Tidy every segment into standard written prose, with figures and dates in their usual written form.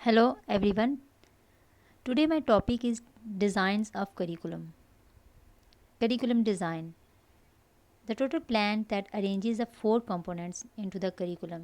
Hello everyone. Today my topic is designs of curriculum. Curriculum design. The total plan that arranges the four components into the curriculum.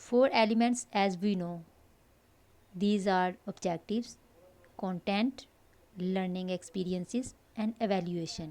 Four elements as we know. These are objectives, content, learning experiences and evaluation.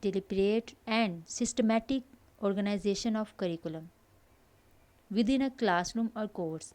deliberate and systematic organization of curriculum within a classroom or course.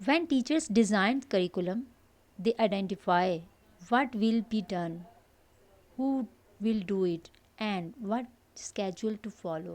When teachers design curriculum, they identify what will be done, who will do it and what schedule to follow.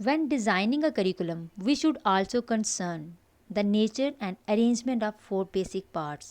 When designing a curriculum, we should also concern the nature and arrangement of four basic parts.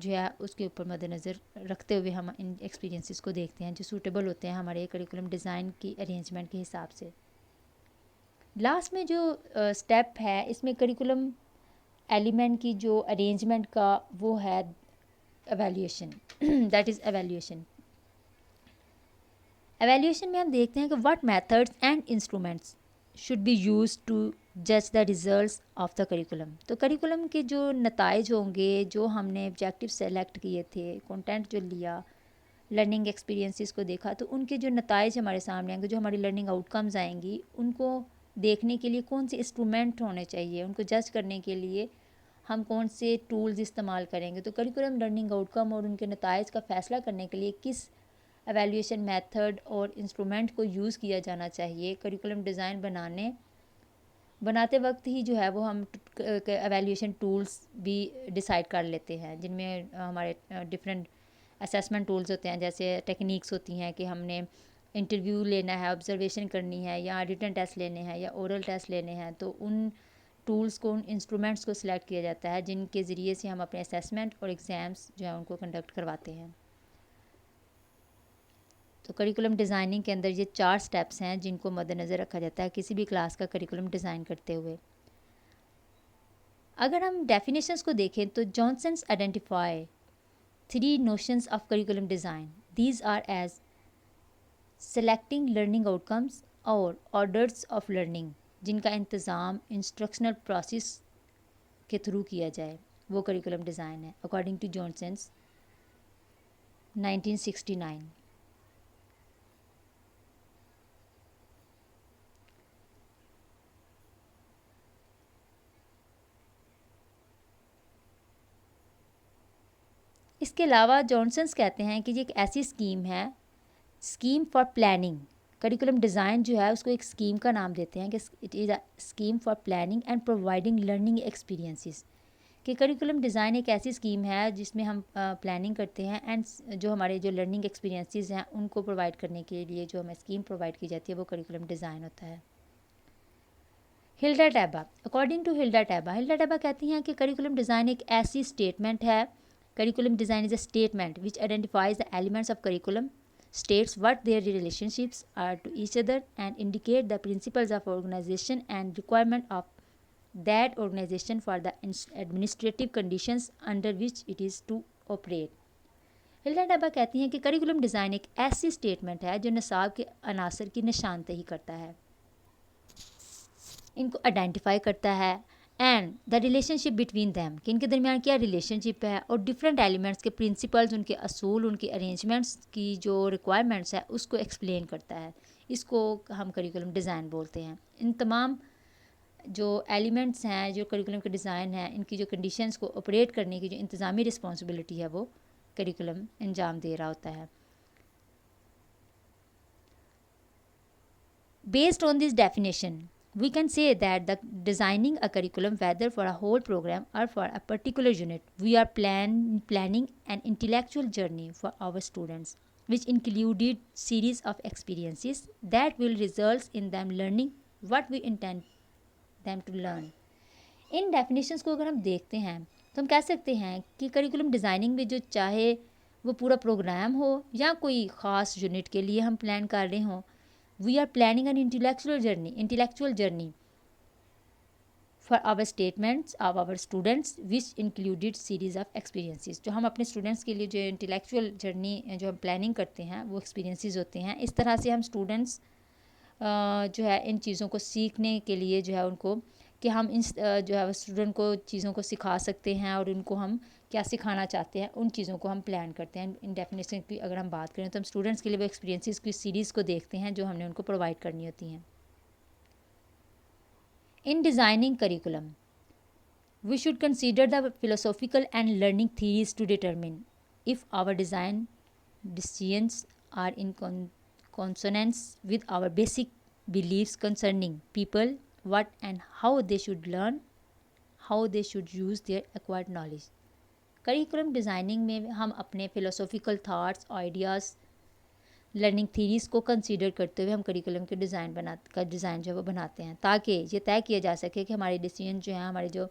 جو ہے اس کے اوپر مد نظر رکھتے ہوئے ہم ان experiences کو دیکھتے ہیں جو سوٹیبل ہوتے ہیں ہمارے کریکولم ڈیزائن کی ارینجمنٹ کے حساب سے. لاسٹ میں جو اسٹیپ ہے اس میں کریکولم ایلیمنٹ کی جو ارینجمنٹ کا وہ ہے evaluation. That is evaluation. Evaluation میں ہم دیکھتے ہیں کہ what methods and instruments should be use to جج the results of the curriculum. تو کریکولم کے جو نتائج ہوں گے جو ہم نے آبجیکٹیو سلیکٹ کیے تھے، کنٹینٹ جو لیا، لرننگ ایکسپیرینسز کو دیکھا، تو ان کے جو نتائج ہمارے سامنے آئیں گے، جو ہماری لرننگ آؤٹ کمز آئیں گی، ان کو دیکھنے کے لیے کون سے انسٹرومنٹ ہونے چاہیے، ان کو جج کرنے کے لیے ہم کون سے ٹولز استعمال کریں گے. تو کریکولم لرننگ آؤٹ کم اور ان کے نتائج کا فیصلہ کرنے کے لیے کس ایویلیویشن میتھڈ اور انسٹرومنٹ کو یوز کیا جانا چاہیے، کریکولم ڈیزائن بناتے وقت ہی جو ہے وہ ہم ایویلیویشن ٹولز بھی ڈیسائیڈ کر لیتے ہیں، جن میں ہمارے ڈفرینٹ اسیسمنٹ ٹولز ہوتے ہیں. جیسے ٹیکنیکس ہوتی ہیں کہ ہم نے انٹرویو لینا ہے، آبزرویشن کرنی ہے، یا ریٹن ٹیسٹ لینے ہیں، یا اورل ٹیسٹ لینے ہیں. تو ان ٹولز کو، ان انسٹرومنٹس کو سلیکٹ کیا جاتا ہے جن کے ذریعے سے ہم اپنے اسیسمنٹ اور ایگزامس جو ہیں ان کو کنڈکٹ کرواتے ہیں. تو کریکولم ڈیزائننگ کے اندر یہ 4 سٹیپس ہیں جن کو مد نظر رکھا جاتا ہے کسی بھی کلاس کا کریکولم ڈیزائن کرتے ہوئے. اگر ہم ڈیفینیشنس کو دیکھیں تو Johnson's identify 3 notions of curriculum design. These are as selecting learning outcomes اور orders of learning جن کا انتظام انسٹرکشنل پروسیس کے تھرو کیا جائے، وہ کریکولم ڈیزائن ہے اکارڈنگ ٹو جانسنس 1969. اس کے علاوہ جانسنس کہتے ہیں کہ یہ ایک ایسی اسکیم ہے، scheme for planning. Curriculum design جو ہے اس کو ایک اسکیم کا نام دیتے ہیں کہ it is a scheme for planning and providing learning experiences. کہ کریکولم ڈیزائن ایک ایسی اسکیم ہے جس میں ہم پلاننگ کرتے ہیں اینڈ جو ہمارے جو لرننگ ایکسپیرینسز ہیں ان کو پرووائڈ کرنے کے لیے جو ہمیں اسکیم پرووائڈ کی جاتی ہے وہ کریکولم ڈیزائن ہوتا ہے. ہلڈا ٹیبا. اکارڈنگ ٹو ہلڈا ٹیبا کہتی ہیں کہ کریکولم ڈیزائن ایک ایسی اسٹیٹمنٹ ہے. Curriculum design is a statement which identifies the elements of curriculum, states what their relationships are to each other and indicate the principles of organization and requirement of that organization for the administrative conditions under which it is to operate. HILDA ٹیبا کہتی ہیں کہ curriculum design ایک ایسی statement ہے جو نصاب کے عناصر کی نشاندہی کرتا ہے، ان کو آئیڈینٹیفائی کرتا ہے and the relation ship between them کہ ان کے درمیان کیا ریلیشن شپ ہے، اور ڈفرینٹ ایلیمنٹس کے پرنسپلز، ان کے اصول، ان کے ارینجمنٹس کی جو ریکوائرمنٹس ہے اس کو ایکسپلین کرتا ہے. اس کو ہم کریکولم ڈیزائن بولتے ہیں. ان تمام جو ایلیمنٹس ہیں جو کریکولم کے ڈیزائن ہیں ان کی جو کنڈیشنز کو آپریٹ کرنے کی جو انتظامی رسپانسبلٹی ہے وہ کریکولم انجام دے رہا ہوتا ہے. Based on this definition, we can say that the designing a curriculum, whether for a whole program or for a particular unit, we are planning an intellectual journey for our students, which included series of experiences that will result in them learning what we intend them to learn. In definitions کو اگر ہم دیکھتے ہیں تو ہم کہہ سکتے ہیں کہ کریکولم ڈیزائننگ میں جو چاہے وہ پورا پروگرام ہو یا کوئی خاص یونٹ کے لیے ہم پلان کر رہے ہوں، we are planning an intellectual journey for our statements of our students which included series of experiences. جو ہم اپنے اسٹوڈنٹس کے لیے جو انٹلیکچوئل جرنی جو ہم پلاننگ کرتے ہیں وہ ایکسپیرینسز ہوتے ہیں. اس طرح سے ہم اسٹوڈنٹس جو ہے ان چیزوں کو سیکھنے کے لیے جو ہے ان کو کہ ہم ان جو ہے اسٹوڈنٹ کو چیزوں کو سکھا سکتے ہیں اور ان کو ہم کیا سکھانا چاہتے ہیں ان چیزوں کو ہم پلان کرتے ہیں. ان ڈیفینیشن کی اگر ہم بات کریں تو ہم اسٹوڈنٹس کے لیے وہ ایکسپیرینسز کی سیریز کو دیکھتے ہیں جو ہم نے ان کو پرووائڈ کرنی ہوتی ہیں. In designing curriculum, we should consider the philosophical and learning theories to determine if our design decisions are in consonance with our basic beliefs concerning people, what and how they should learn, how they should use their acquired knowledge. Curriculum designing میں ہم اپنے philosophical thoughts, ideas, learning theories کو consider کرتے ہوئے ہم curriculum کے design جو ہے وہ بناتے ہیں تاکہ یہ طے کیا جا سکے کہ ہمارے ڈیسیجن جو ہیں، ہمارے جو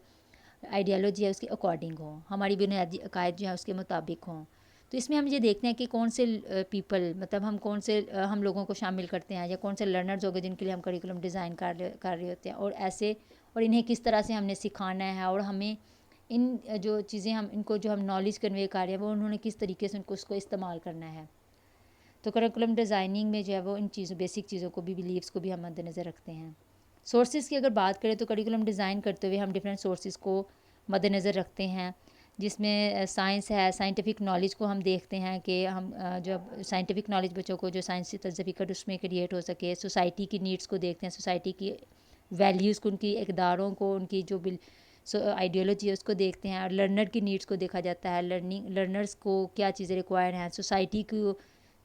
آئیڈیالوجی ہے اس کے اکارڈنگ ہوں، ہماری بنیادی عقائد جو ہیں اس کے مطابق ہوں. تو اس میں ہم یہ دیکھتے ہیں کہ کون سے پیپل، مطلب ہم کون سے ہم لوگوں کو شامل کرتے ہیں، یا کون سے لرنرز ہو گئے جن کے لیے ہم کریکولم ڈیزائن کر رہے ہوتے ہیں، اور ایسے، اور انہیں کس طرح سے ہم نے سکھانا ہے، اور ہمیں ان جو چیزیں ہم ان کو جو ہم نالج کنوے کر رہے ہیں وہ انہوں نے کس طریقے سے ان کو اس کو استعمال کرنا ہے. تو کریکولم ڈیزائننگ میں جو ہے وہ ان چیزوں، بیسک چیزوں کو بھی، بلیفس کو بھی ہم مد نظر رکھتے ہیں. سورسز کی اگر بات کریں تو کریکولم ڈیزائن کرتے ہوئے ہم ڈفرینٹ سورسز کو مد نظر رکھتے ہیں، جس میں سائنس ہے، سائنٹیفک نالج کو ہم دیکھتے ہیں کہ ہم جب سائنٹیفک نالج بچوں کو جو سائنسی سرٹیفکیٹ اس میں کریٹ ہو سکے. سوسائٹی کی نیڈس کو دیکھتے ہیں، سوسائٹی کی ویلیوز کو، ان کی اقداروں کو، ان کی جو آئیڈیالوجی ہے اس کو دیکھتے ہیں، اور لرنر کی نیڈس کو دیکھا جاتا ہے. لرنرز کو کیا چیزیں ریکوائر ہیں، سوسائٹی کو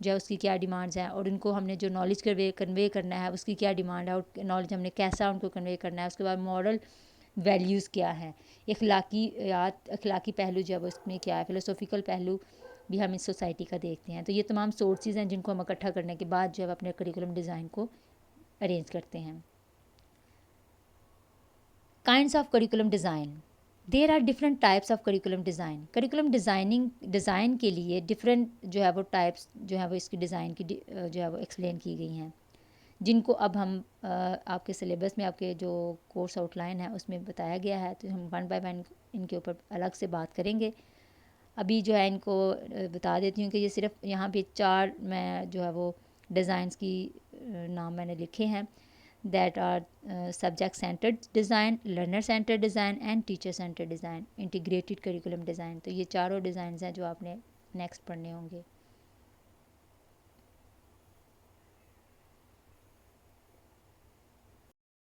جو ہے اس کی کیا ڈیمانڈز ہیں، اور ان کو ہم نے جو نالج کنوے کرنا ہے اس کی کیا ڈیمانڈ ہے، اور نالج ہم نے کیسا ان کو کنوے کرنا ہے. اس کے بعد مورل ویلیوز کیا ہیں، اخلاقی پہلو جو ہے وہ اس میں کیا ہے، فلسفیکل پہلو بھی ہم اس سوسائٹی کا دیکھتے ہیں. تو یہ تمام سورسز ہیں جن کو ہم اکٹھا کرنے کے بعد جو ہے اپنے کریکولم ڈیزائن کو ارینج کرتے ہیں. Kinds of curriculum design. There are different types of curriculum design. Curriculum design کے لیے ڈفرینٹ جو ہے وہ ٹائپس جو ہے وہ اس کی ڈیزائن کی جو ہے وہ ایکسپلین کی گئی ہیں، جن کو اب ہم آپ کے سلیبس میں، آپ کے جو کورس آؤٹ لائن ہے اس میں بتایا گیا ہے. تو ہم ون بائی ون ان کے اوپر الگ سے بات کریں گے. ابھی جو ہے ان کو بتا دیتی ہوں کہ یہ صرف یہاں پہ 4 میں جو ہے وہ ڈیزائنس کی نام میں نے لکھے ہیں. That are subject centred design, learner centred design and teacher centred design, integrated curriculum design. تو یہ چاروں ڈیزائنز ہیں جو آپ نے نیکسٹ پڑھنے ہوں گے.